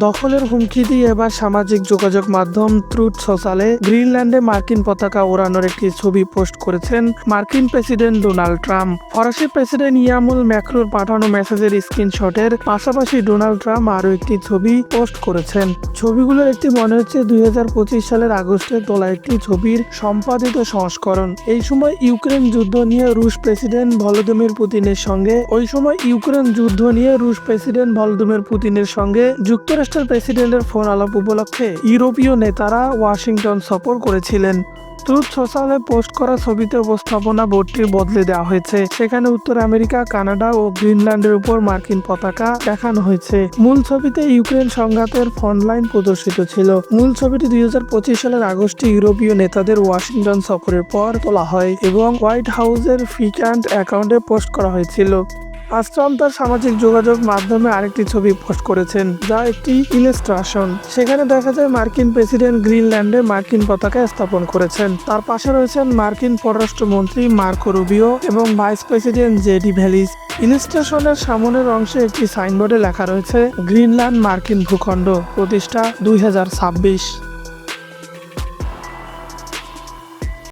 দখলের হুমকি দিয়ে এবার সামাজিক যোগাযোগ মাধ্যম ট্রুথ সোশ্যালে গ্রিনল্যান্ডে মার্কিন পতাকা ওড়ানোর একটি ছবি পোস্ট করেছেন মার্কিন প্রেসিডেন্ট ডোনাল্ড ট্রাম্প। ফরাসি প্রেসিডেন্ট ইয়ামুল ম্যাক্রোর পাঠানো মেসেজের স্ক্রিনশটের পাশাপাশি ডোনাল্ড ট্রাম্প আরও একটি ছবি পোস্ট করেছেন। ছবিগুলোর একটি মনে হচ্ছে 2025 সালের আগস্টে তোলা একটি ছবির সম্পাদিত সংস্করণ। এই সময় ইউক্রেন যুদ্ধ নিয়ে রুশ প্রেসিডেন্ট ভলোদিমির পুতিনের সঙ্গে যুক্তরাষ্ট্রের প্রেসিডেন্টের ফোন আলাপ উপলক্ষে ইউরোপীয় নেতারা ওয়াশিংটন সফর করেছিলেন। ট্রুথ সোশ্যালে পোস্ট করা ছবিতে উপস্থাপনা বোর্ডটি বদলে দেওয়া হয়েছে। সেখানে উত্তর আমেরিকা, কানাডা ও গ্রিনল্যান্ডের উপর মার্কিন পতাকা দেখানো হয়েছে। মূল ছবিতে ইউক্রেন সংঘাতের ফ্রন্টলাইন প্রদর্শিত ছিল। মূল ছবিটি 2025 সালের আগস্টে ইউরোপীয় নেতাদের ওয়াশিংটন সফরের পর তোলা হয় এবং হোয়াইট হাউসের ফিকান্ট অ্যাকাউন্টে পোস্ট করা হয়েছিল। আজ ট্রাম্প তার সামাজিক যোগাযোগ মাধ্যমে আরেকটি ছবি পোস্ট করেছেন, যা একটি ইলাস্ট্রেশন। সেখানে দেখা যায় মার্কিন প্রেসিডেন্ট গ্রিনল্যান্ডে মার্কিন পতাকা স্থাপন করেছেন। তার পাশে রয়েছেন মার্কিন পররাষ্ট্রমন্ত্রী মার্কো রুবিও এবং ভাইস প্রেসিডেন্ট জেডি ভ্যালিস। ইলাস্ট্রেশনের সামনের অংশে একটি সাইনবোর্ডে লেখা রয়েছে, গ্রিনল্যান্ড মার্কিন ভূখণ্ড, প্রতিষ্ঠা 2026।